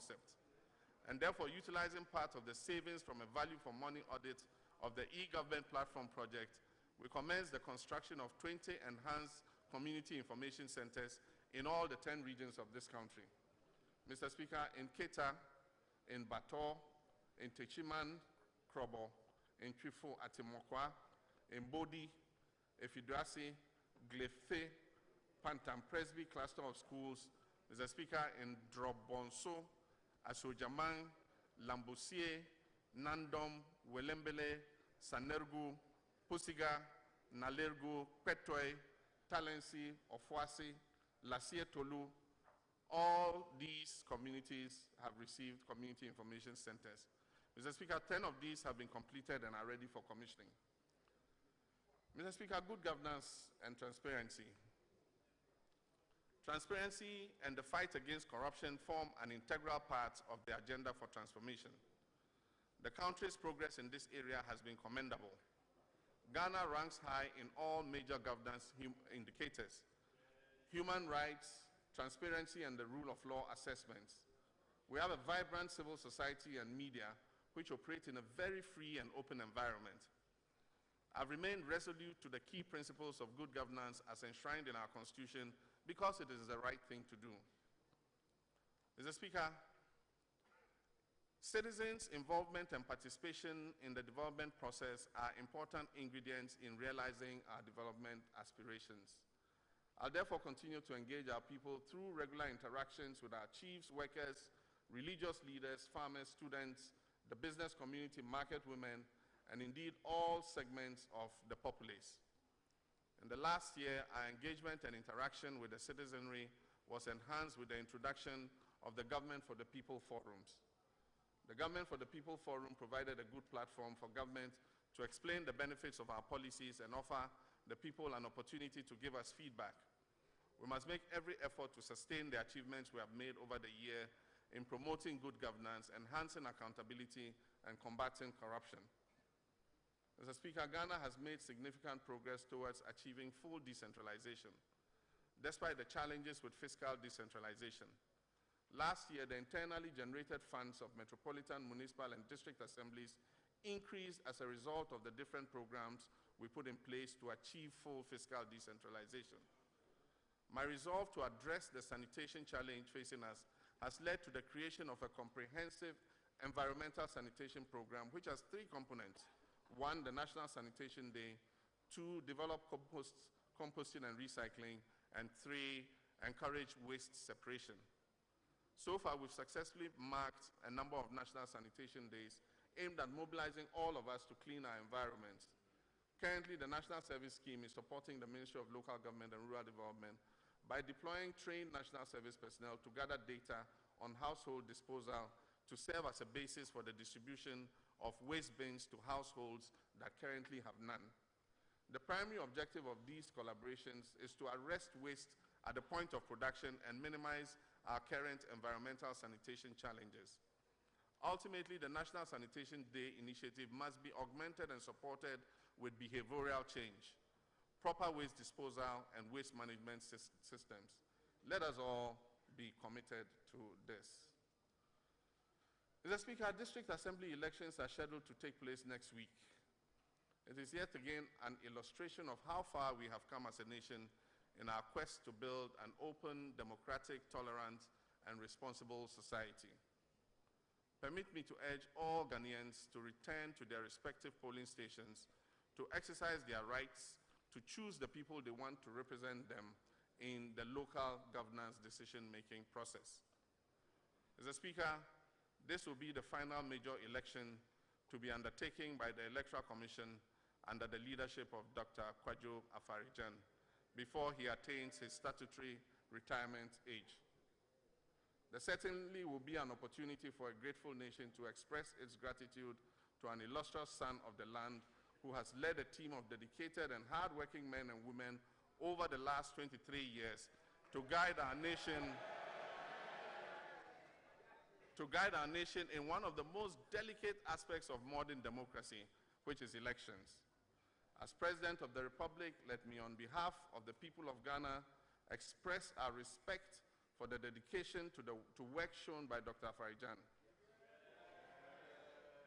concept. And therefore, utilizing part of the savings from a value for money audit of the e-government platform project, we commenced the construction of 20 enhanced community information centers in all the 10 regions of this country. Mr. Speaker, in Keta, in Bator, in Techiman, Krobo, in Twifo, Atimokwa, in Bodi, Efiduasi, Glefe, Pantam Presby cluster of schools, Mr. Speaker, in Drobonso, Asojaman, Lambusie, Nandom, Welembele, Sanergu, Pusiga, Nalergu, Petoi, Talensi, Ofuasi, Lasie Tolu, all these communities have received community information centers. Mr. Speaker, 10 of these have been completed and are ready for commissioning. Mr. Speaker, good governance and transparency. Transparency and the fight against corruption form an integral part of the agenda for transformation. The country's progress in this area has been commendable. Ghana ranks high in all major governance indicators: human rights, transparency, and the rule of law assessments. We have a vibrant civil society and media which operate in a very free and open environment. I've remained resolute to the key principles of good governance as enshrined in our Constitution because it is the right thing to do. Mr. Speaker, citizens' involvement and participation in the development process are important ingredients in realizing our development aspirations. I'll therefore continue to engage our people through regular interactions with our chiefs, workers, religious leaders, farmers, students, the business community, market women, and indeed all segments of the populace. In the last year, our engagement and interaction with the citizenry was enhanced with the introduction of the Government for the People forums. The Government for the People forum provided a good platform for government to explain the benefits of our policies and offer the people an opportunity to give us feedback. We must make every effort to sustain the achievements we have made over the year in promoting good governance, enhancing accountability, and combating corruption. Mr. Speaker, Ghana has made significant progress towards achieving full decentralization, despite the challenges with fiscal decentralization. Last year, the internally generated funds of metropolitan, municipal, and district assemblies increased as a result of the different programs we put in place to achieve full fiscal decentralization. My resolve to address the sanitation challenge facing us has led to the creation of a comprehensive environmental sanitation program, which has 3 components. 1, the National Sanitation Day. 2, develop composting and recycling. And 3, encourage waste separation. So far, we've successfully marked a number of National Sanitation Days aimed at mobilizing all of us to clean our environments. Currently, the National Service Scheme is supporting the Ministry of Local Government and Rural Development by deploying trained National Service personnel to gather data on household disposal to serve as a basis for the distribution of waste bins to households that currently have none. The primary objective of these collaborations is to arrest waste at the point of production and minimize our current environmental sanitation challenges. Ultimately, the National Sanitation Day initiative must be augmented and supported with behavioral change, proper waste disposal, and waste management systems. Let us all be committed to this. Mr. Speaker, district assembly elections are scheduled to take place next week. It is yet again an illustration of how far we have come as a nation in our quest to build an open, democratic, tolerant, and responsible society. Permit me to urge all Ghanaians to return to their respective polling stations to exercise their rights to choose the people they want to represent them in the local governance decision-making process. Mr. Speaker, this will be the final major election to be undertaken by the Electoral Commission under the leadership of Dr. Kwadwo Afarijan before he attains his statutory retirement age. There certainly will be an opportunity for a grateful nation to express its gratitude to an illustrious son of the land who has led a team of dedicated and hardworking men and women over the last 23 years to guide our nation in one of the most delicate aspects of modern democracy, which is elections. As President of the Republic, let me, on behalf of the people of Ghana, express our respect for the dedication to work shown by Dr. Afarijan.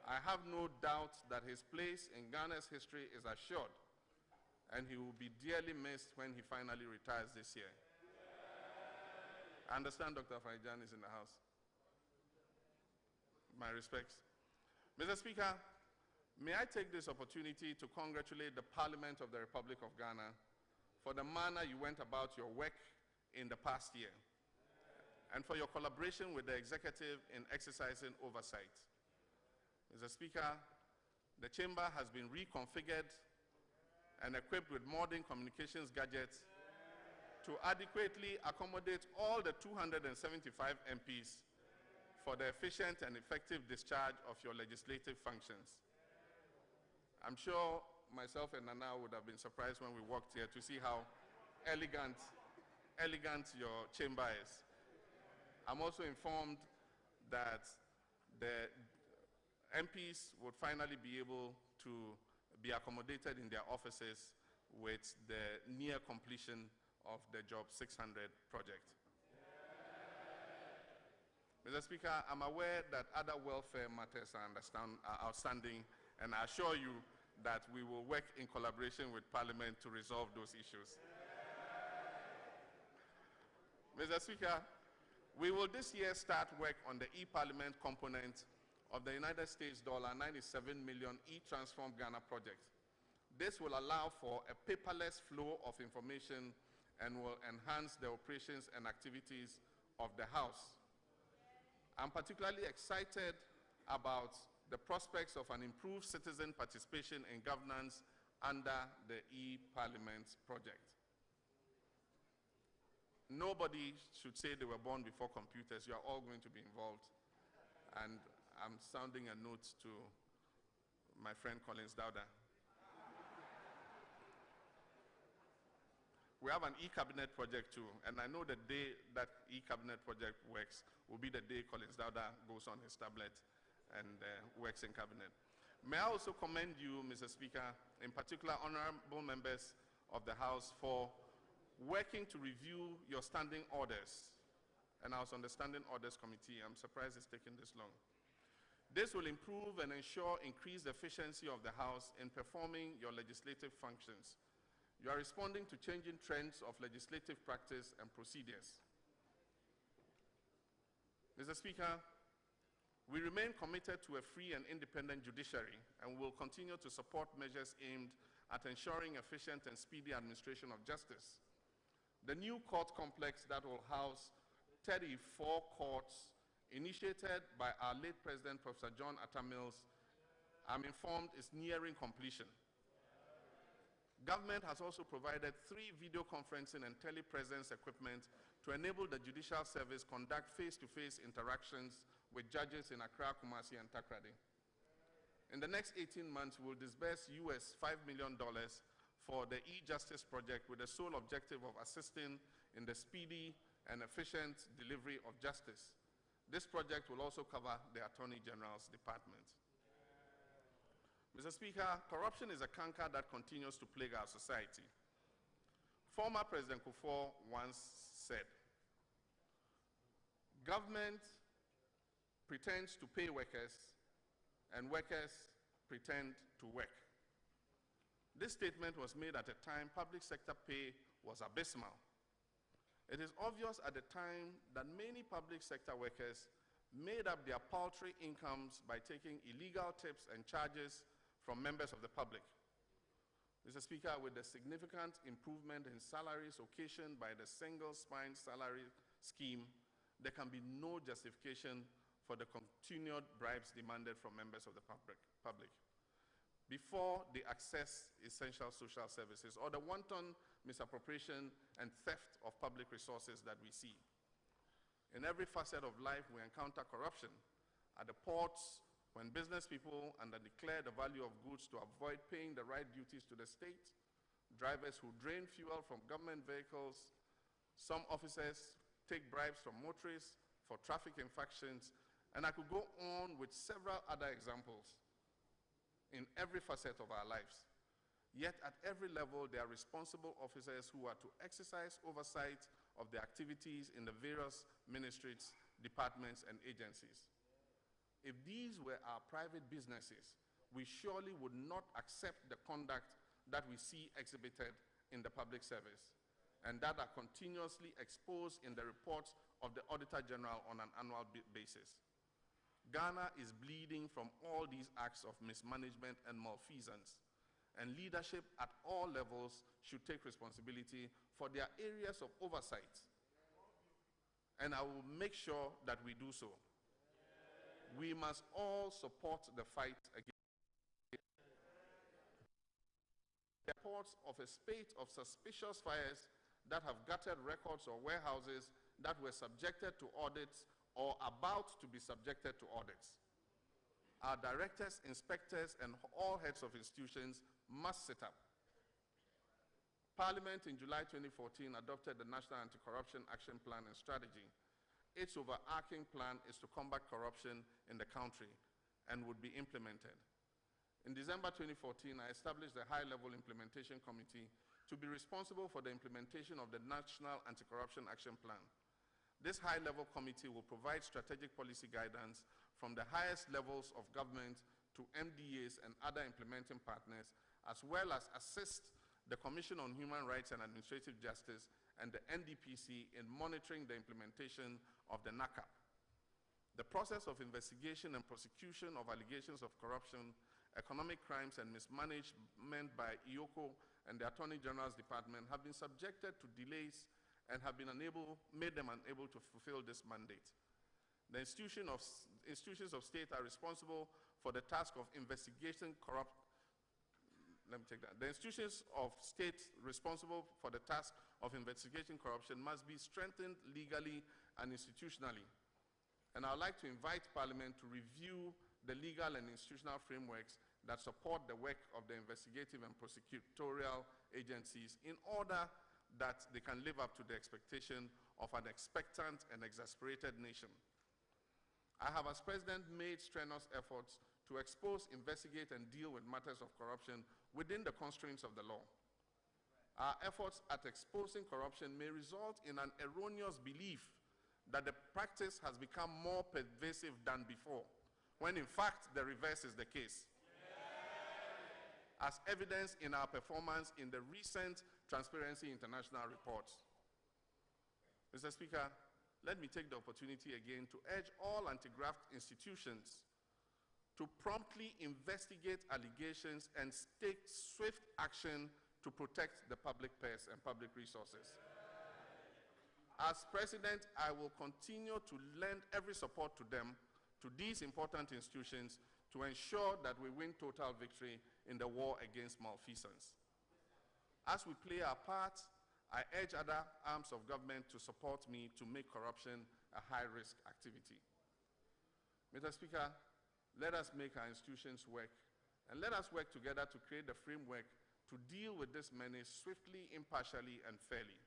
I have no doubt that his place in Ghana's history is assured, and he will be dearly missed when he finally retires this year. I understand Dr. Afarijan is in the house. My respects. Mr. Speaker, may I take this opportunity to congratulate the Parliament of the Republic of Ghana for the manner you went about your work in the past year, and for your collaboration with the executive in exercising oversight. Mr. Speaker, the chamber has been reconfigured and equipped with modern communications gadgets to adequately accommodate all the 275 MPs for the efficient and effective discharge of your legislative functions. I'm sure myself and Nana would have been surprised when we walked here to see how elegant your chamber is. I'm also informed that the MPs would finally be able to be accommodated in their offices with the near completion of the Job 600 project. Mr. Speaker, I'm aware that other welfare matters are outstanding, and I assure you that we will work in collaboration with Parliament to resolve those issues. Mr. Speaker, we will this year start work on the e-Parliament component of the United States $97 million e-Transform Ghana project. This will allow for a paperless flow of information and will enhance the operations and activities of the House. I'm particularly excited about the prospects of an improved citizen participation in governance under the e-Parliament project. Nobody should say they were born before computers. You are all going to be involved. And I'm sounding a note to my friend Collins Dowda. We have an e-cabinet project too, and I know the day that e-cabinet project works will be the day Collins Dowda goes on his tablet and works in cabinet. May I also commend you, Mr. Speaker, in particular honorable members of the House, for working to review your standing orders. And I was on the Standing Orders Committee. I'm surprised it's taking this long. This will improve and ensure increased efficiency of the House in performing your legislative functions. You are responding to changing trends of legislative practice and procedures. Mr. Speaker, we remain committed to a free and independent judiciary and will continue to support measures aimed at ensuring efficient and speedy administration of justice. The new court complex that will house 34 courts initiated by our late President, Professor John Atta Mills, I'm informed is nearing completion. Government has also provided 3 video conferencing and telepresence equipment to enable the Judicial Service conduct face-to-face interactions with judges in Accra, Kumasi, and Takrady. In the next 18 months, we'll disburse US $5 million for the e-Justice project with the sole objective of assisting in the speedy and efficient delivery of justice. This project will also cover the Attorney General's department. Mr. Speaker, corruption is a canker that continues to plague our society. Former President Kufuor once said, "Government pretends to pay workers, and workers pretend to work." This statement was made at a time public sector pay was abysmal. It is obvious at the time that many public sector workers made up their paltry incomes by taking illegal tips and charges from members of the public. Mr. Speaker, with the significant improvement in salaries occasioned by the single spine salary scheme, there can be no justification for the continued bribes demanded from members of the public before they access essential social services, or the wanton misappropriation and theft of public resources that we see. In every facet of life, we encounter corruption. At the ports, when business people underdeclare the value of goods to avoid paying the right duties to the state, drivers who drain fuel from government vehicles, some officers take bribes from motorists for traffic infractions, and I could go on with several other examples in every facet of our lives. Yet at every level, there are responsible officers who are to exercise oversight of the activities in the various ministries, departments, and agencies. If these were our private businesses, we surely would not accept the conduct that we see exhibited in the public service and that are continuously exposed in the reports of the Auditor General on an annual basis. Ghana is bleeding from all these acts of mismanagement and malfeasance, and leadership at all levels should take responsibility for their areas of oversight. And I will make sure that we do so. We must all support the fight against reports of a spate of suspicious fires that have gutted records or warehouses that were subjected to audits or about to be subjected to audits. Our directors, inspectors, and all heads of institutions must sit up. Parliament in July 2014 adopted the National Anti-Corruption Action Plan and Strategy. Its overarching plan is to combat corruption in the country and would be implemented. In December 2014, I established the High-Level Implementation Committee to be responsible for the implementation of the National Anti-Corruption Action Plan. This high-level committee will provide strategic policy guidance from the highest levels of government to MDAs and other implementing partners, as well as assist the Commission on Human Rights and Administrative Justice and the NDPC in monitoring the implementation of the NACAP. The process of investigation and prosecution of allegations of corruption, economic crimes, and mismanagement by IOCO and the Attorney General's Department have been subjected to delays and have been made them unable to fulfill this mandate. The institutions of state are responsible for the task of investigating The institutions of state responsible for the task of investigating corruption must be strengthened legally and institutionally. And I would like to invite Parliament to review the legal and institutional frameworks that support the work of the investigative and prosecutorial agencies in order that they can live up to the expectation of an expectant and exasperated nation. I have, as President, made strenuous efforts to expose, investigate, and deal with matters of corruption within the constraints of the law. Our efforts at exposing corruption may result in an erroneous belief that the practice has become more pervasive than before, when in fact the reverse is the case. As evidenced in our performance in the recent Transparency International reports. Mr. Speaker, let me take the opportunity again to urge all anti-graft institutions to promptly investigate allegations and take swift action to protect the public purse and public resources. As President, I will continue to lend every support to them, to these important institutions, to ensure that we win total victory in the war against malfeasance. As we play our part, I urge other arms of government to support me to make corruption a high-risk activity. Mr. Speaker, let us make our institutions work, and let us work together to create the framework to deal with this menace swiftly, impartially, and fairly.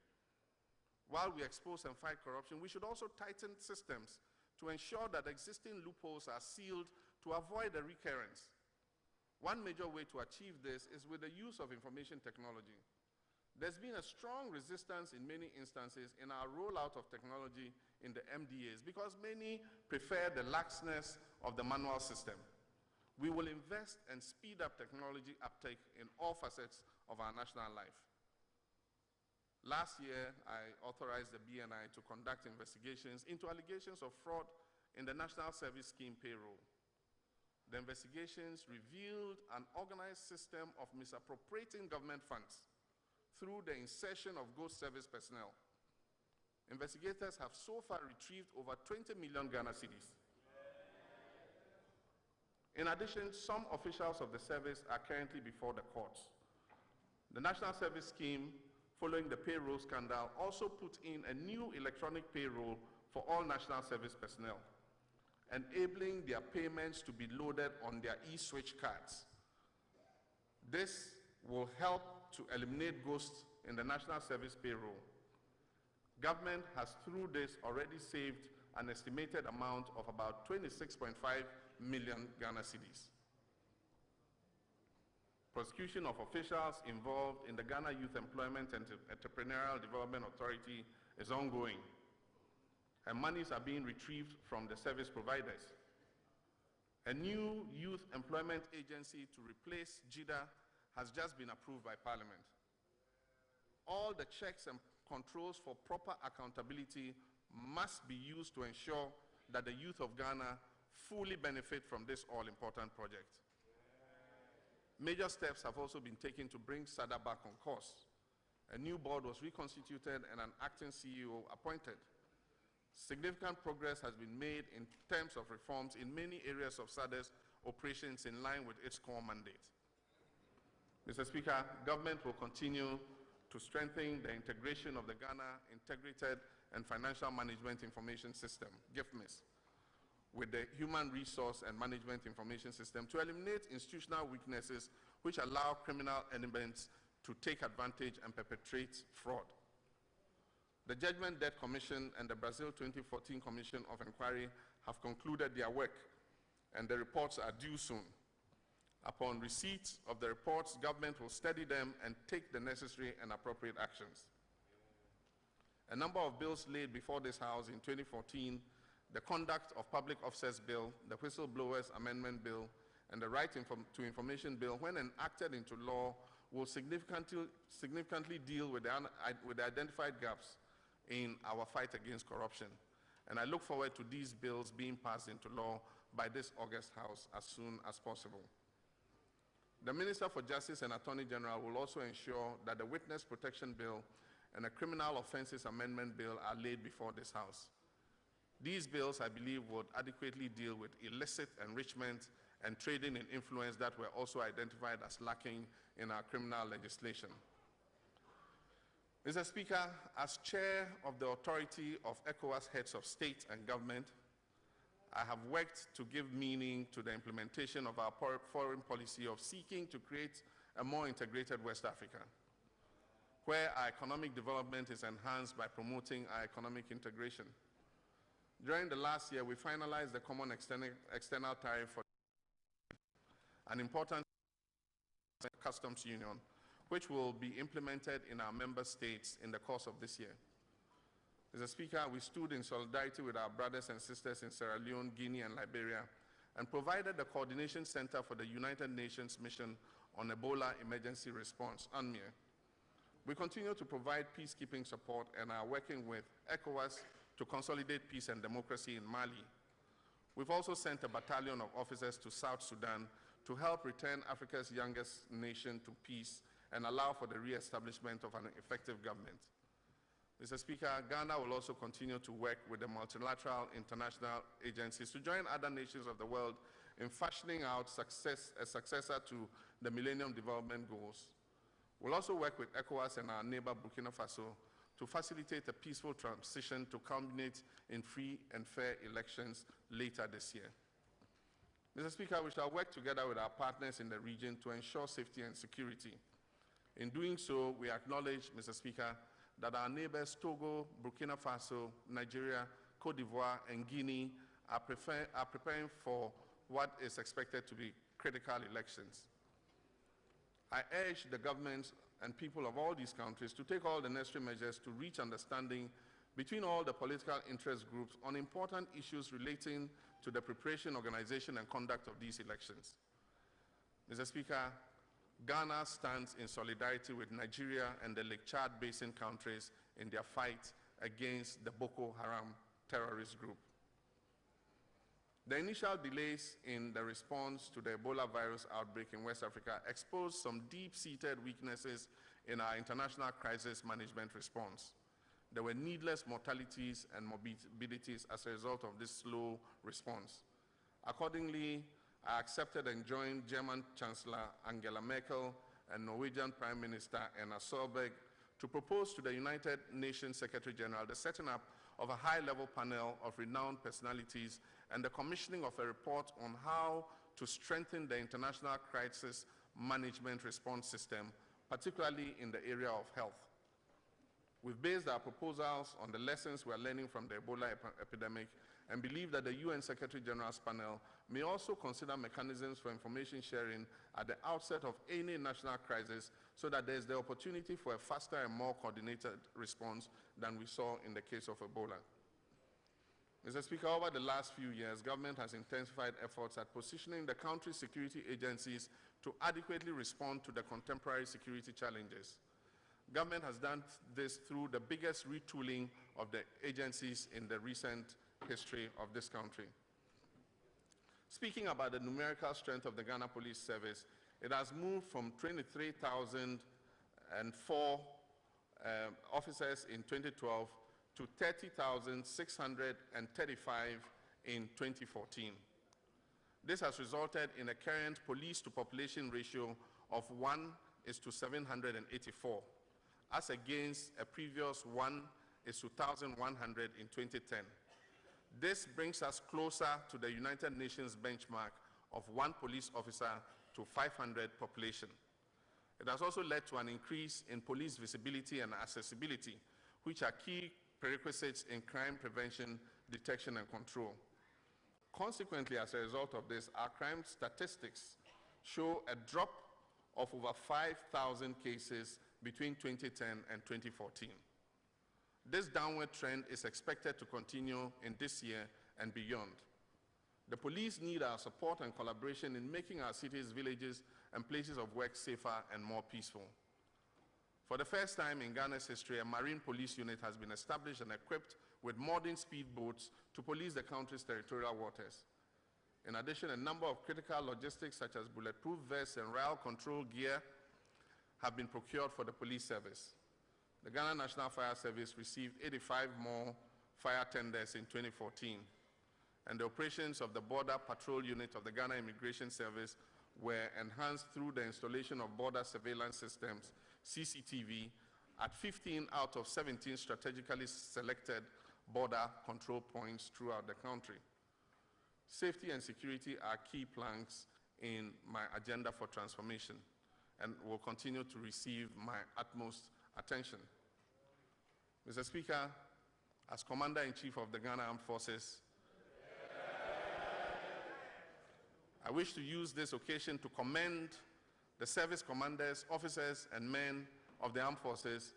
While we expose and fight corruption, we should also tighten systems to ensure that existing loopholes are sealed to avoid a recurrence. One major way to achieve this is with the use of information technology. There's been a strong resistance in many instances in our rollout of technology in the MDAs because many prefer the laxness of the manual system. We will invest and speed up technology uptake in all facets of our national life. Last year, I authorized the BNI to conduct investigations into allegations of fraud in the National Service Scheme payroll. The investigations revealed an organized system of misappropriating government funds through the insertion of ghost service personnel. Investigators have so far retrieved over 20 million Ghana cedis. In addition, some officials of the service are currently before the courts. The National Service Scheme, following the payroll scandal, also put in a new electronic payroll for all national service personnel, enabling their payments to be loaded on their e-switch cards. This will help to eliminate ghosts in the national service payroll. Government has, through this, already saved an estimated amount of about 26.5 million Ghana cedis. Prosecution of officials involved in the Ghana Youth Employment and Entrepreneurial Development Authority is ongoing, and monies are being retrieved from the service providers. A new youth employment agency to replace JIDA has just been approved by Parliament. All the checks and controls for proper accountability must be used to ensure that the youth of Ghana fully benefit from this all-important project. Major steps have also been taken to bring SADA back on course. A new board was reconstituted and an acting CEO appointed. Significant progress has been made in terms of reforms in many areas of SADA's operations in line with its core mandate. Mr. Speaker, government will continue to strengthen the integration of the Ghana Integrated and Financial Management Information System, GIFMIS, with the Human Resource and Management Information System to eliminate institutional weaknesses which allow criminal elements to take advantage and perpetrate fraud. The Judgment Debt Commission and the Brazil 2014 Commission of Inquiry have concluded their work, and the reports are due soon. Upon receipt of the reports, government will study them and take the necessary and appropriate actions. A number of bills laid before this House in 2014, the Conduct of Public Officers Bill, the Whistleblowers Amendment Bill, and the Right to Information Bill, when enacted into law, will significantly deal with the identified gaps in our fight against corruption. And I look forward to these bills being passed into law by this August House as soon as possible. The Minister for Justice and Attorney General will also ensure that the Witness Protection Bill and the Criminal Offences Amendment Bill are laid before this House. These bills, I believe, would adequately deal with illicit enrichment and trading in influence that were also identified as lacking in our criminal legislation. Mr. Speaker, as chair of the authority of ECOWAS heads of state and government, I have worked to give meaning to the implementation of our foreign policy of seeking to create a more integrated West Africa, where our economic development is enhanced by promoting our economic integration. During the last year, we finalized the Common External Tariff for an important customs union, which will be implemented in our member states in the course of this year. Mr. Speaker, we stood in solidarity with our brothers and sisters in Sierra Leone, Guinea, and Liberia, and provided the Coordination Center for the United Nations Mission on Ebola Emergency Response, UNMIR. We continue to provide peacekeeping support and are working with ECOWAS to consolidate peace and democracy in Mali. We've also sent a battalion of officers to South Sudan to help return Africa's youngest nation to peace and allow for the re-establishment of an effective government. Mr. Speaker, Ghana will also continue to work with the multilateral international agencies to join other nations of the world in fashioning out a successor to the Millennium Development Goals. We'll also work with ECOWAS and our neighbor Burkina Faso to facilitate a peaceful transition to culminate in free and fair elections later this year. Mr. Speaker, we shall work together with our partners in the region to ensure safety and security. In doing so, we acknowledge, Mr. Speaker, that our neighbors Togo, Burkina Faso, Nigeria, Cote d'Ivoire, and Guinea are preparing for what is expected to be critical elections. I urge the governments and people of all these countries to take all the necessary measures to reach understanding between all the political interest groups on important issues relating to the preparation, organization, and conduct of these elections. Mr. Speaker, Ghana stands in solidarity with Nigeria and the Lake Chad Basin countries in their fight against the Boko Haram terrorist group. The initial delays in the response to the Ebola virus outbreak in West Africa exposed some deep-seated weaknesses in our international crisis management response. There were needless mortalities and morbidities as a result of this slow response. Accordingly, I accepted and joined German Chancellor Angela Merkel and Norwegian Prime Minister Erna Solberg to propose to the United Nations Secretary General the setting up of a high-level panel of renowned personalities and the commissioning of a report on how to strengthen the international crisis management response system, particularly in the area of health. We've based our proposals on the lessons we're learning from the Ebola epidemic and believe that the UN Secretary General's panel may also consider mechanisms for information sharing at the outset of any national crisis so that there's the opportunity for a faster and more coordinated response than we saw in the case of Ebola. Mr. Speaker, over the last few years, government has intensified efforts at positioning the country's security agencies to adequately respond to the contemporary security challenges. Government has done this through the biggest retooling of the agencies in the recent history of this country. Speaking about the numerical strength of the Ghana Police Service, it has moved from 23,004 officers in 2012 to 30,635 in 2014. This has resulted in a current police-to-population ratio of 1:784, as against a previous 1:1,100 in 2010. This brings us closer to the United Nations benchmark of 1 police officer to 500 population. It has also led to an increase in police visibility and accessibility, which are key prerequisites in crime prevention, detection, and control. Consequently, as a result of this, our crime statistics show a drop of over 5,000 cases between 2010 and 2014. This downward trend is expected to continue in this year and beyond. The police need our support and collaboration in making our cities, villages, and places of work safer and more peaceful. For the first time in Ghana's history, a marine police unit has been established and equipped with modern speedboats to police the country's territorial waters. In addition, a number of critical logistics such as bulletproof vests and rail control gear have been procured for the police service. The Ghana National Fire Service received 85 more fire tenders in 2014, and the operations of the Border Patrol Unit of the Ghana Immigration Service were enhanced through the installation of border surveillance systems, CCTV, at 15 out of 17 strategically selected border control points throughout the country. Safety and security are key planks in my agenda for transformation and will continue to receive my utmost attention. Mr. Speaker, as Commander-in-Chief of the Ghana Armed Forces, I wish to use this occasion to commend the service commanders, officers, and men of the armed forces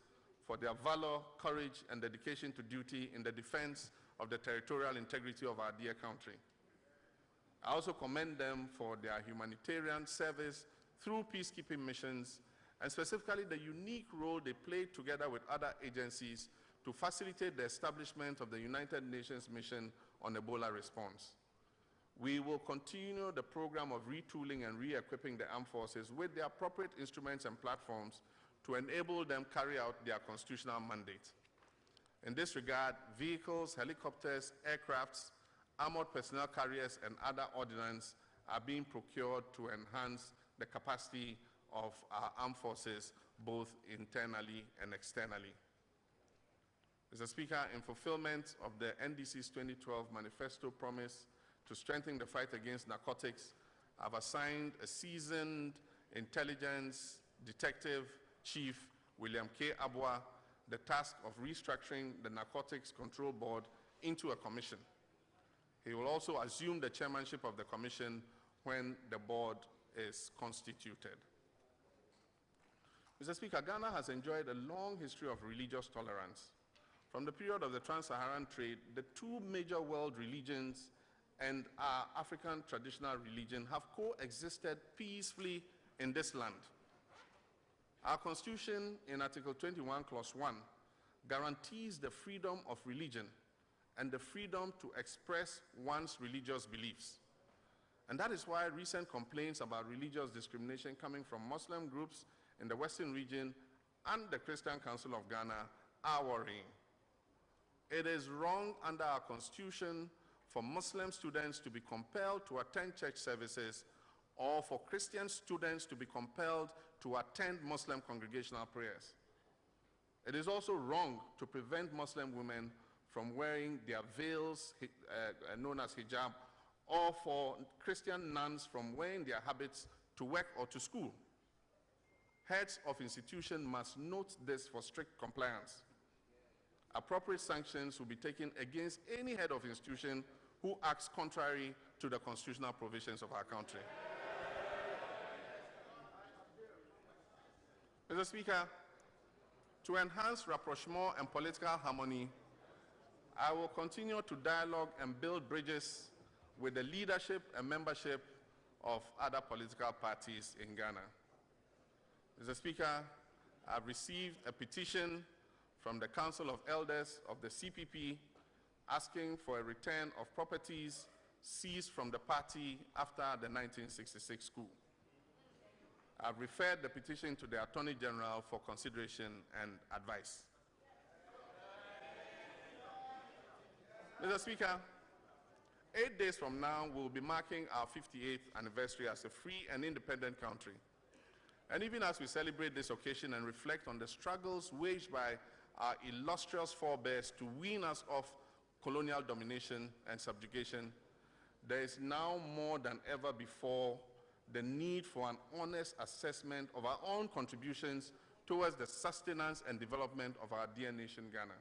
for their valor, courage, and dedication to duty in the defense of the territorial integrity of our dear country. I also commend them for their humanitarian service through peacekeeping missions, and specifically the unique role they played together with other agencies to facilitate the establishment of the United Nations mission on Ebola response. We will continue the program of retooling and re-equipping the armed forces with the appropriate instruments and platforms to enable them carry out their constitutional mandate. In this regard, vehicles, helicopters, aircrafts, armored personnel carriers, and other ordnance are being procured to enhance the capacity of our armed forces, both internally and externally. Mr. Speaker, in fulfillment of the NDC's 2012 manifesto promise to strengthen the fight against narcotics, I've assigned a seasoned intelligence detective chief, William K. Abua, the task of restructuring the Narcotics Control Board into a commission. He will also assume the chairmanship of the commission when the board is constituted. Mr. Speaker, Ghana has enjoyed a long history of religious tolerance. From the period of the trans-Saharan trade, the two major world religions and our African traditional religion have coexisted peacefully in this land. Our Constitution, in Article 21, Clause 1, guarantees the freedom of religion and the freedom to express one's religious beliefs. And that is why recent complaints about religious discrimination coming from Muslim groups in the Western region and the Christian Council of Ghana are worrying. It is wrong under our Constitution for Muslim students to be compelled to attend church services or for Christian students to be compelled to attend Muslim congregational prayers. It is also wrong to prevent Muslim women from wearing their veils, known as hijab, or for Christian nuns from wearing their habits to work or to school. Heads of institutions must note this for strict compliance. Appropriate sanctions will be taken against any head of institution who acts contrary to the constitutional provisions of our country. Mr. Speaker, to enhance rapprochement and political harmony, I will continue to dialogue and build bridges with the leadership and membership of other political parties in Ghana. Mr. Speaker, I've received a petition from the Council of Elders of the CPP asking for a return of properties seized from the party after the 1966 coup. I've referred the petition to the Attorney General for consideration and advice. Mr. Speaker, 8 days from now, we'll be marking our 58th anniversary as a free and independent country. And even as we celebrate this occasion and reflect on the struggles waged by our illustrious forebears to wean us off colonial domination and subjugation, there is now more than ever before the need for an honest assessment of our own contributions towards the sustenance and development of our dear nation, Ghana.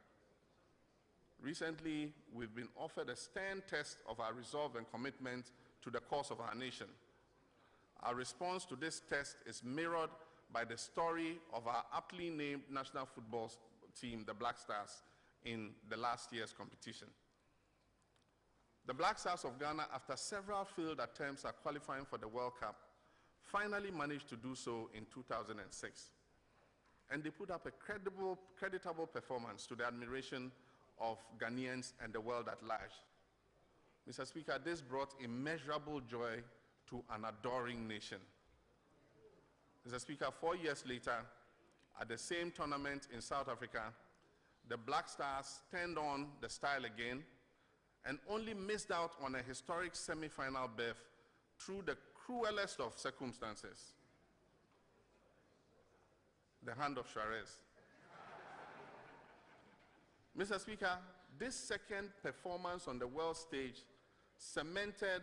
Recently, we've been offered a stern test of our resolve and commitment to the cause of our nation. Our response to this test is mirrored by the story of our aptly named national football team, the Black Stars, in the last year's competition. The Black Stars of Ghana, after several failed attempts at qualifying for the World Cup, finally managed to do so in 2006. And they put up a creditable performance to the admiration of Ghanaians and the world at large. Mr. Speaker, this brought immeasurable joy to an adoring nation. Mr. Speaker, 4 years later, at the same tournament in South Africa, the Black Stars turned on the style again and only missed out on a historic semi-final berth through the cruelest of circumstances, the hand of Suarez. Mr. Speaker, this second performance on the world stage cemented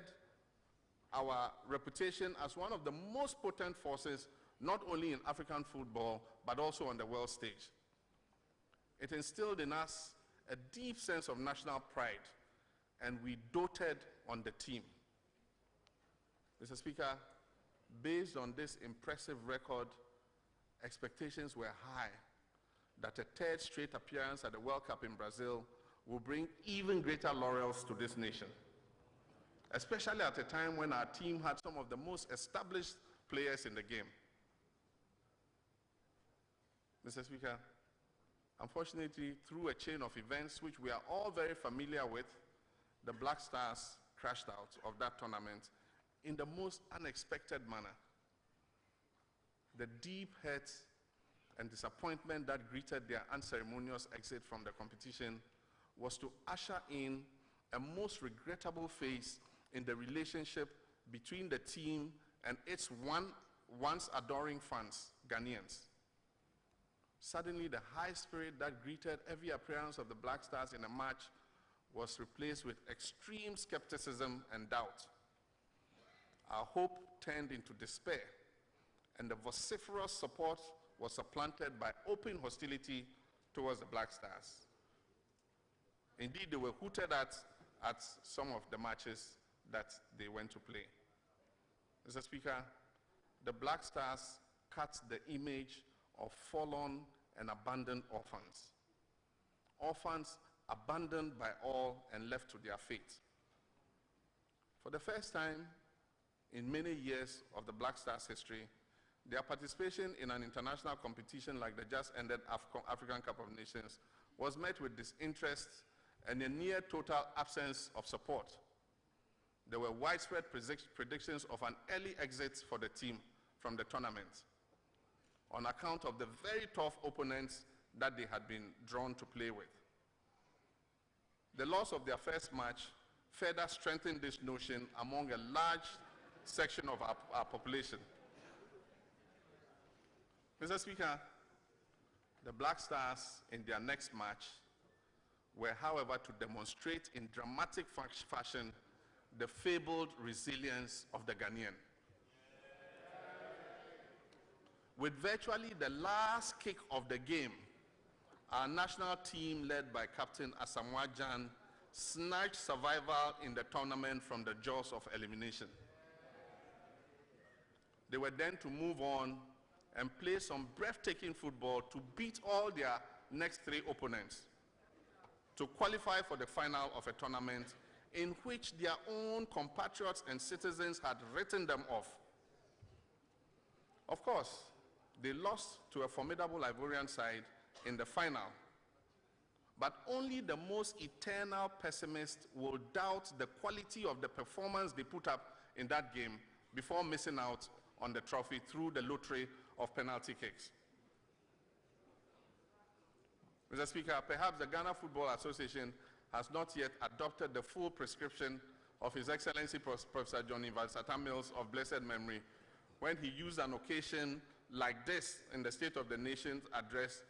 our reputation as one of the most potent forces, not only in African football, but also on the world stage. It instilled in us a deep sense of national pride, and we doted on the team. Mr. Speaker, based on this impressive record, expectations were high that a third straight appearance at the World Cup in Brazil will bring even greater laurels to this nation, especially at a time when our team had some of the most established players in the game. Mr. Speaker, unfortunately, through a chain of events which we are all very familiar with, the Black Stars crashed out of that tournament in the most unexpected manner. The deep hurt and disappointment that greeted their unceremonious exit from the competition was to usher in a most regrettable phase in the relationship between the team and its once adoring fans, Ghanaians. Suddenly, the high spirit that greeted every appearance of the Black Stars in a match was replaced with extreme skepticism and doubt. Our hope turned into despair, and the vociferous support was supplanted by open hostility towards the Black Stars. Indeed, they were hooted at some of the matches that they went to play. Mr. Speaker, the Black Stars cut the image of fallen and abandoned orphans. Orphans abandoned by all and left to their fate. For the first time in many years of the Black Stars' history, their participation in an international competition like the just ended African Cup of Nations was met with disinterest and a near total absence of support. There were widespread predictions of an early exit for the team from the tournament on account of the very tough opponents that they had been drawn to play with. The loss of their first match further strengthened this notion among a large section of our population. Mr. Speaker, the Black Stars in their next match were, however, to demonstrate in dramatic fashion the fabled resilience of the Ghanaian. With virtually the last kick of the game, our national team, led by Captain Asamoah Gyan, snatched survival in the tournament from the jaws of elimination. They were then to move on and play some breathtaking football to beat all their next 3 opponents to qualify for the final of a tournament in which their own compatriots and citizens had written them off. Of course, they lost to a formidable Ivorian side in the final, but only the most eternal pessimist will doubt the quality of the performance they put up in that game before missing out on the trophy through the lottery of penalty kicks. Mr. Speaker, perhaps the Ghana Football Association has not yet adopted the full prescription of His Excellency Professor Johnny Valsata Mills of blessed memory when he used an occasion like this in the State of the Nation's address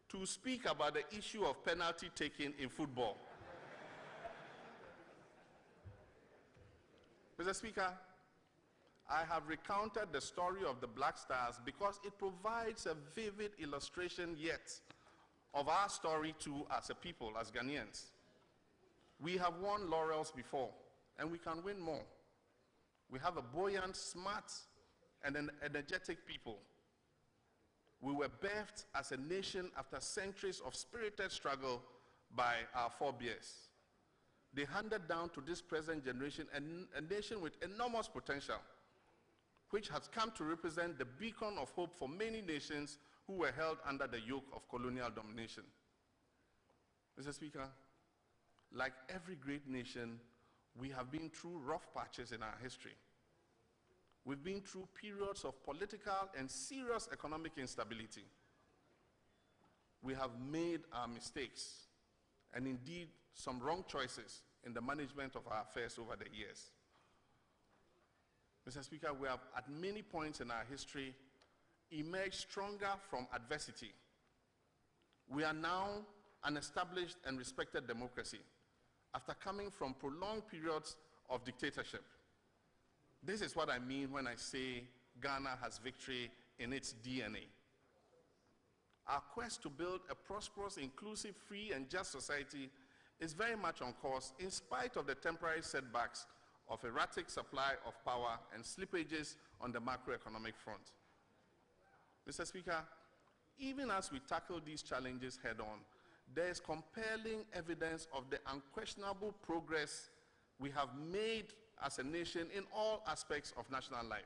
to speak about the issue of penalty taking in football. Mr. Speaker, I have recounted the story of the Black Stars because it provides a vivid illustration yet of our story too as a people, as Ghanaians. We have won laurels before, and we can win more. We have a buoyant, smart, and an energetic people. We were birthed as a nation after centuries of spirited struggle by our forebears. They handed down to this present generation a nation with enormous potential, which has come to represent the beacon of hope for many nations who were held under the yoke of colonial domination. Mr. Speaker, like every great nation, we have been through rough patches in our history. We've been through periods of political and serious economic instability. We have made our mistakes, and indeed some wrong choices in the management of our affairs over the years. Mr. Speaker, we have at many points in our history emerged stronger from adversity. We are now an established and respected democracy after coming from prolonged periods of dictatorship. This is what I mean when I say Ghana has victory in its DNA. Our quest to build a prosperous, inclusive, free, and just society is very much on course in spite of the temporary setbacks of erratic supply of power and slippages on the macroeconomic front. Mr. Speaker, even as we tackle these challenges head-on, there is compelling evidence of the unquestionable progress we have made as a nation in all aspects of national life.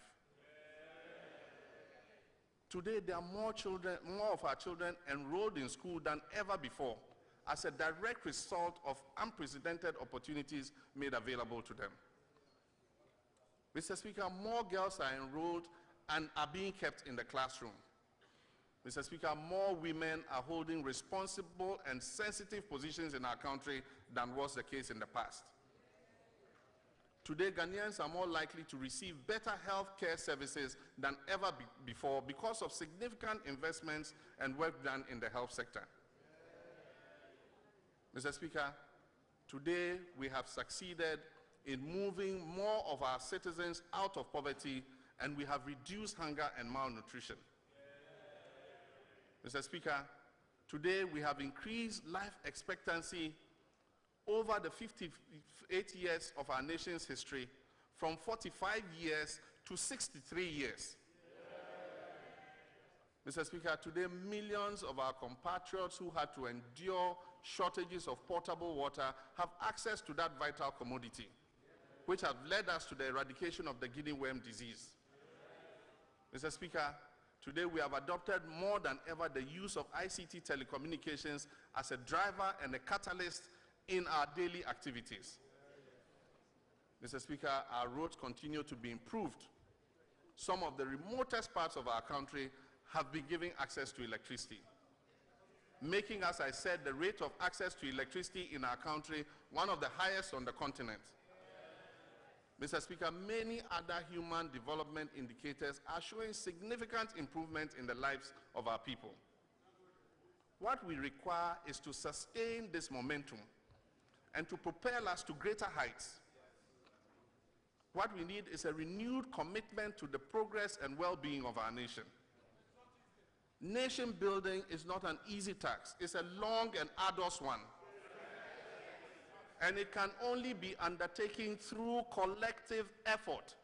Today, there are more of our children enrolled in school than ever before as a direct result of unprecedented opportunities made available to them. Mr. Speaker, more girls are enrolled and are being kept in the classroom. Mr. Speaker, more women are holding responsible and sensitive positions in our country than was the case in the past. Today, Ghanaians are more likely to receive better health care services than ever before because of significant investments and work done in the health sector. Mr. Speaker, today we have succeeded in moving more of our citizens out of poverty, and we have reduced hunger and malnutrition. Mr. Speaker, today we have increased life expectancy over the 58 years of our nation's history from 45 years to 63 years. Mr. Speaker, today millions of our compatriots who had to endure shortages of potable water have access to that vital commodity, which have led us to the eradication of the guinea worm disease. Mr. Speaker, today we have adopted more than ever the use of ICT telecommunications as a driver and a catalyst in our daily activities. Mr. Speaker, our roads continue to be improved. Some of the remotest parts of our country have been given access to electricity, making, as I said, the rate of access to electricity in our country one of the highest on the continent. Mr. Speaker, many other human development indicators are showing significant improvement in the lives of our people. What we require is to sustain this momentum and to propel us to greater heights. What we need is a renewed commitment to the progress and well-being of our nation. Nation building is not an easy task. It's a long and arduous one. And it can only be undertaken through collective effort.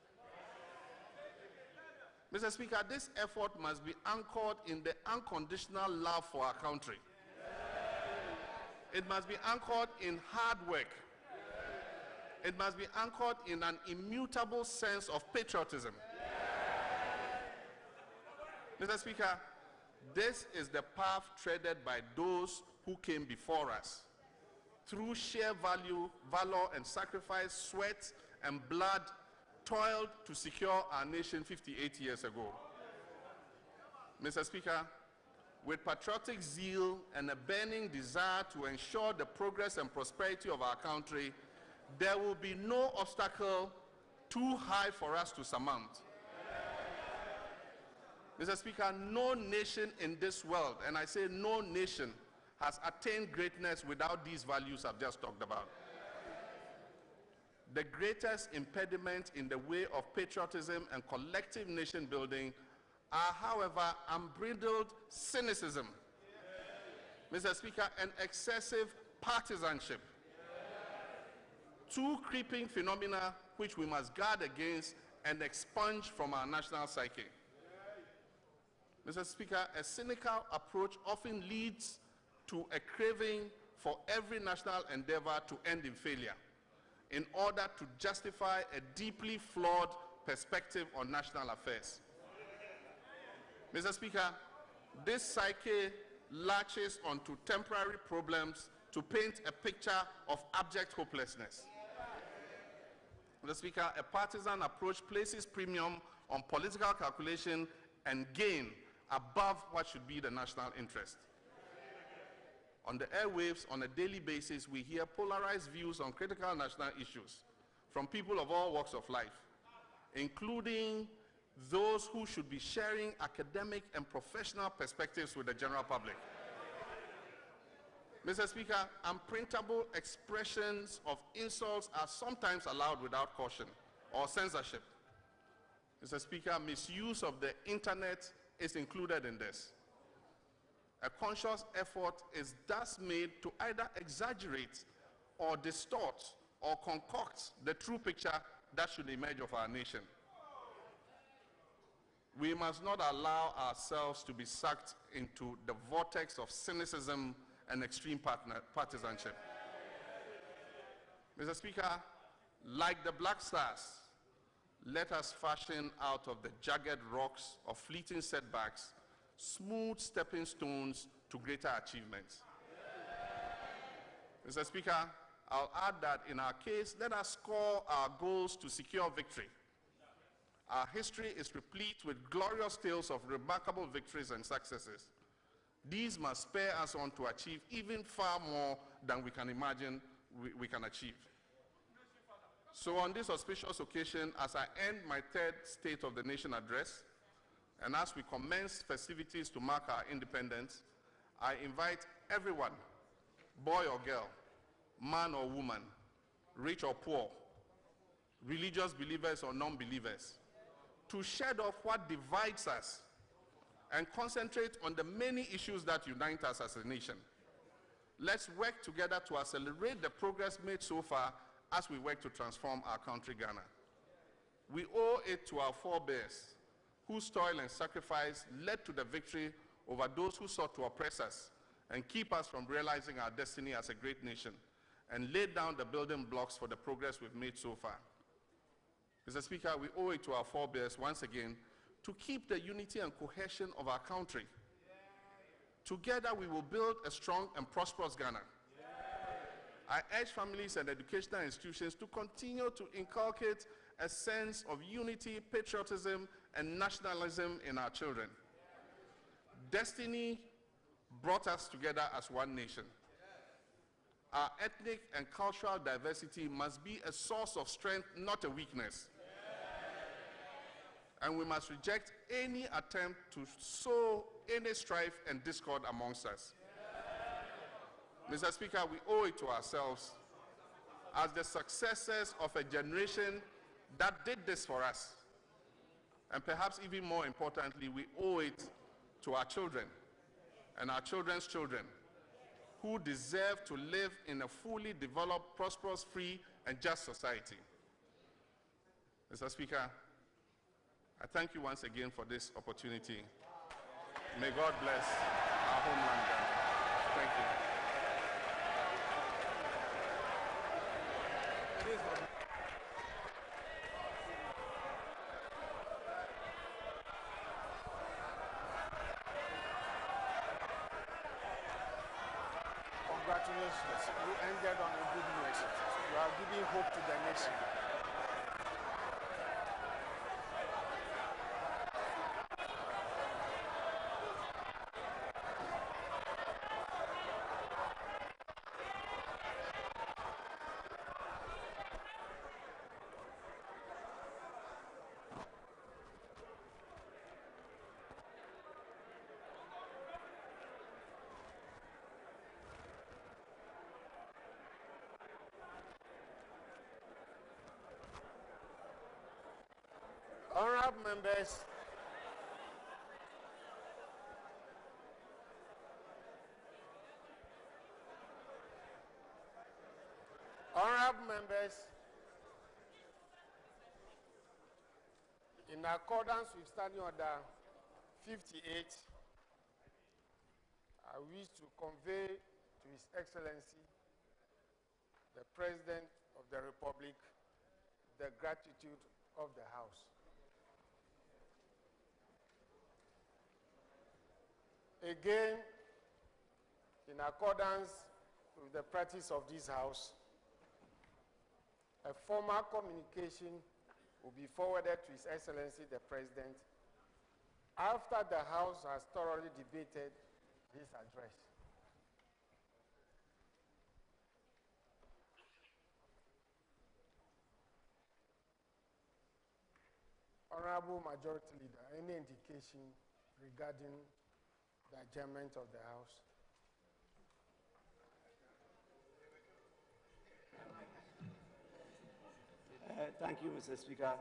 Mr. Speaker, this effort must be anchored in the unconditional love for our country. It must be anchored in hard work. It must be anchored in an immutable sense of patriotism. Mr. Speaker, this is the path treaded by those who came before us. Through sheer valor and sacrifice, sweat and blood, toiled to secure our nation 58 years ago. Mr. Speaker, with patriotic zeal and a burning desire to ensure the progress and prosperity of our country, there will be no obstacle too high for us to surmount. Mr. Speaker, no nation in this world, and I say no nation, has attained greatness without these values I've just talked about. The greatest impediment in the way of patriotism and collective nation building are, however, unbridled cynicism, Mr. Speaker, and excessive partisanship. Two creeping phenomena which we must guard against and expunge from our national psyche. Mr. Speaker, a cynical approach often leads to a craving for every national endeavor to end in failure in order to justify a deeply flawed perspective on national affairs. Mr. Speaker, this psyche latches onto temporary problems to paint a picture of abject hopelessness. Mr. Speaker, a partisan approach places premium on political calculation and gain above what should be the national interest. On the airwaves, on a daily basis, we hear polarized views on critical national issues from people of all walks of life, including those who should be sharing academic and professional perspectives with the general public. Mr. Speaker, unprintable expressions of insults are sometimes allowed without caution or censorship. Mr. Speaker, misuse of the internet is included in this. A conscious effort is thus made to either exaggerate or distort or concoct the true picture that should emerge of our nation. We must not allow ourselves to be sucked into the vortex of cynicism and extreme partisanship. Mr. Speaker, like the Black Stars, let us fashion out of the jagged rocks of fleeting setbacks smooth stepping stones to greater achievements. Mr. Speaker, I'll add that in our case, let us score our goals to secure victory. Our history is replete with glorious tales of remarkable victories and successes. These must spur us on to achieve even far more than we can imagine we can achieve. So on this auspicious occasion, as I end my third State of the Nation address, and as we commence festivities to mark our independence, I invite everyone, boy or girl, man or woman, rich or poor, religious believers or non-believers, to shed off what divides us and concentrate on the many issues that unite us as a nation. Let's work together to accelerate the progress made so far as we work to transform our country, Ghana. We owe it to our forebears, whose toil and sacrifice led to the victory over those who sought to oppress us and keep us from realizing our destiny as a great nation, and laid down the building blocks for the progress we've made so far. Mr. Speaker, we owe it to our forebears once again to keep the unity and cohesion of our country. Together we will build a strong and prosperous Ghana. I urge families and educational institutions to continue to inculcate a sense of unity, patriotism, and nationalism in our children. Destiny brought us together as one nation. Our ethnic and cultural diversity must be a source of strength, not a weakness. And we must reject any attempt to sow any strife and discord amongst us. Mr. Speaker, we owe it to ourselves as the successors of a generation that did this for us. And perhaps even more importantly, we owe it to our children and our children's children, who deserve to live in a fully developed, prosperous, free, and just society. Mr. Speaker, I thank you once again for this opportunity. May God bless our homeland. Thank you. Congratulations. You ended on a good note. You are giving hope to the nation. Honorable members, in accordance with Standing Order 58, I wish to convey to His Excellency, the President of the Republic, the gratitude of the House. Again, in accordance with the practice of this House, a formal communication will be forwarded to His Excellency the President after the House has thoroughly debated this address. Honorable Majority Leader, any indication regarding the adjournment of the House? Thank you, Mr. Speaker.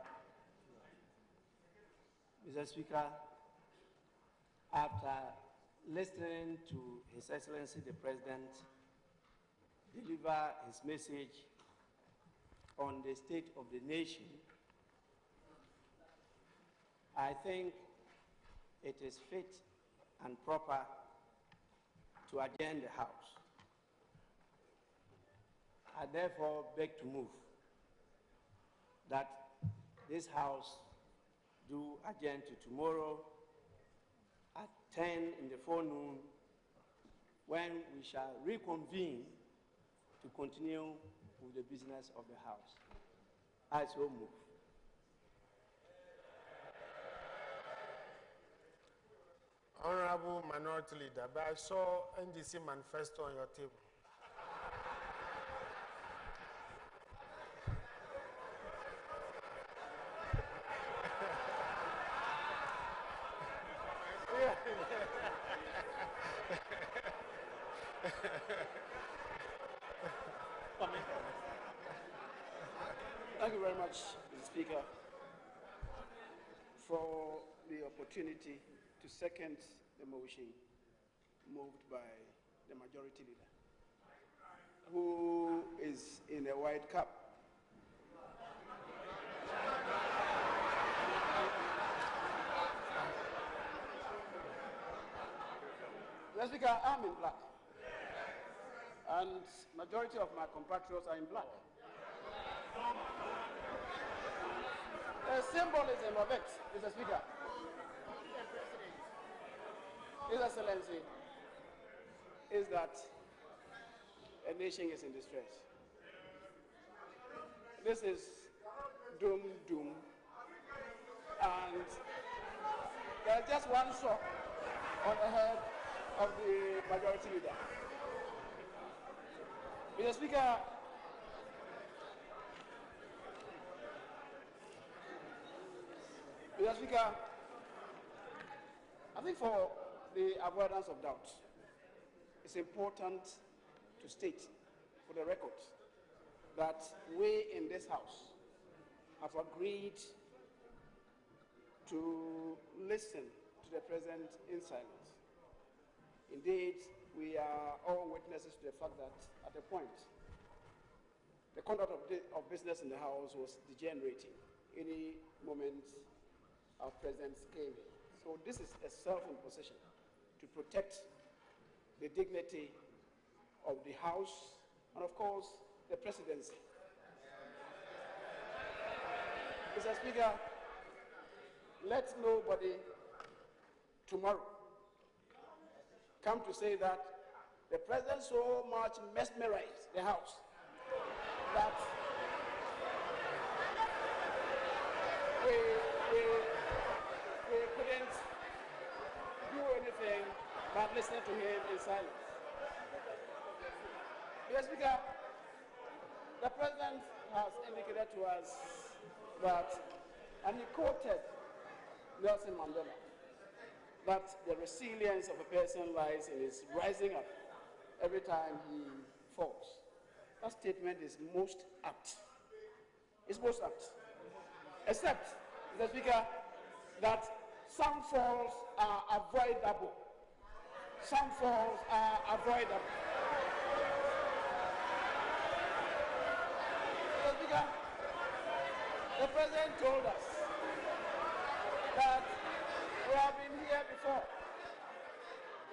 Mr. Speaker, after listening to His Excellency the President deliver his message on the state of the nation, I think it is fit and proper to adjourn the House. I therefore beg to move that this House do adjourn to tomorrow at 10 in the forenoon, when we shall reconvene to continue with the business of the House. I so move. Honorable Minority Leader, but I saw NDC manifesto on your table. Thank you very much, Mr. Speaker, for the opportunity to second the motion moved by the Majority Leader, who is in a white cap. Mr. Speaker, I'm in black, and majority of my compatriots are in black. The symbolism of it, Mr. Speaker, His Excellency, is that a nation is in distress. This is doom, and there's just one saw on the head of the Majority Leader. Mr. Speaker, I think for the avoidance of doubt, it's important to state for the record that we in this House have agreed to listen to the President in silence. Indeed, we are all witnesses to the fact that at a point, the conduct of business in the House was degenerating. Any moment, our presidents came in. So this is a self-imposition to protect the dignity of the House and, of course, the presidency. Mr. Speaker, let nobody tomorrow come to say that the president so much mesmerized the House that we couldn't do anything but listen to him in silence. Mr. Speaker, the president has indicated to us that, and he quoted Nelson Mandela, that the resilience of a person lies in his rising up every time he falls. That statement is most apt. It's most apt. Except, Mr. Speaker, that some falls are avoidable. Some falls are avoidable. Mr. Speaker, the president told us that we have been here before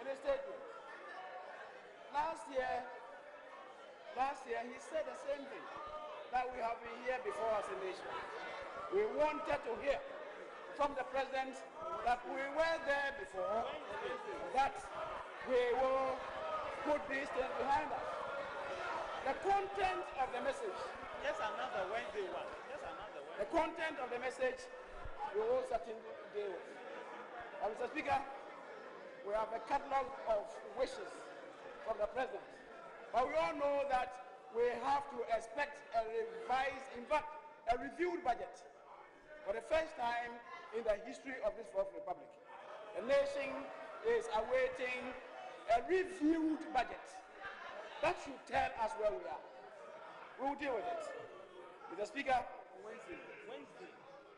in a statement. Last year, he said the same thing, that we have been here before as a nation. We wanted to hear from the president that we were there before, that we will put these things behind us. The content of the message. Yes, another Wednesday one. Yes, another Wednesday. The content of the message we will certainly deal with. Mr. Speaker, we have a catalog of wishes from the president. But we all know that we have to expect a revised, in fact, a reviewed budget. For the first time in the history of this Fourth Republic, the nation is awaiting a reviewed budget. That should tell us where we are. We will deal with it. Mr. Speaker,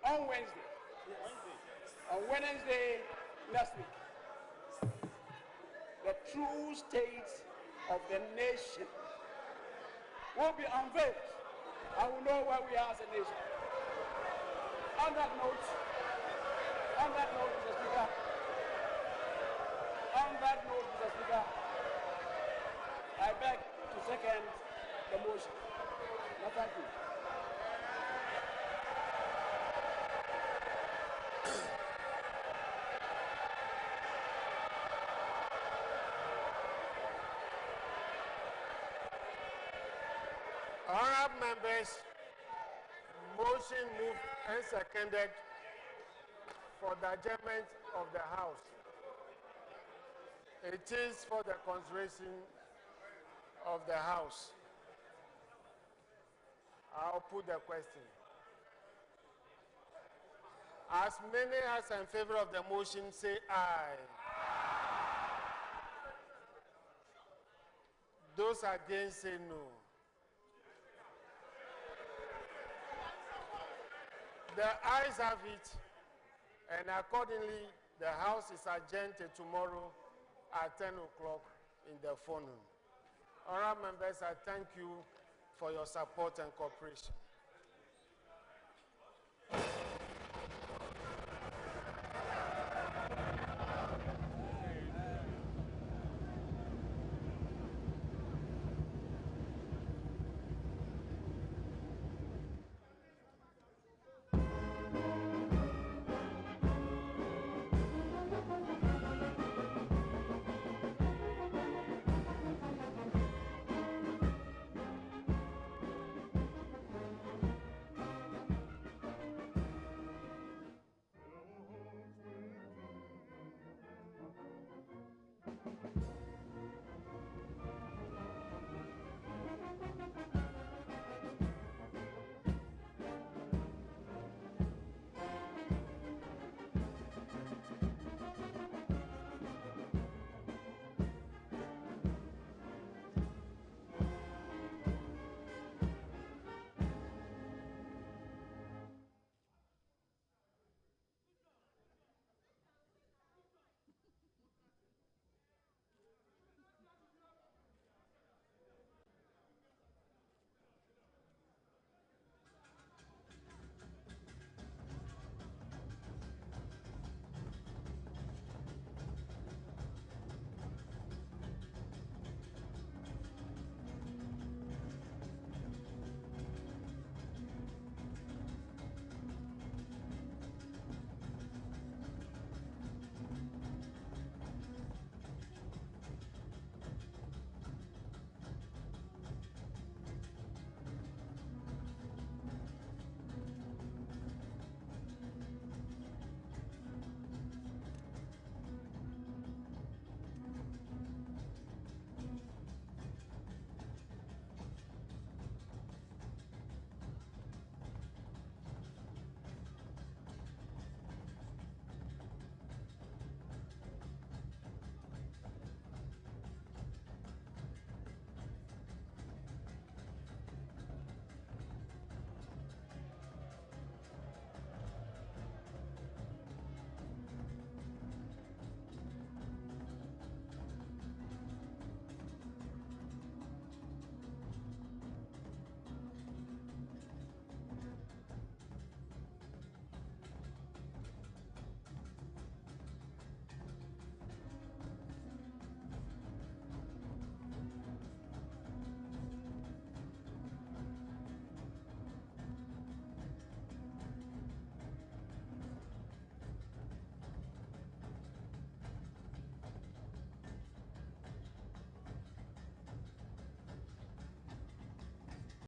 on Wednesday next week, the true state of the nation will be unveiled, and we know where we are as a nation. On that note, Mr. Speaker, I beg to second the motion. No, thank you. Honorable members, motion moved and seconded for the adjournment of the House. It is for the consideration of the House. I'll put the question. As many as are in favor of the motion say aye. Those against say no. The ayes have it, and accordingly, the House is adjourned till tomorrow at 10 o'clock in the forenoon. Honourable members, I thank you for your support and cooperation.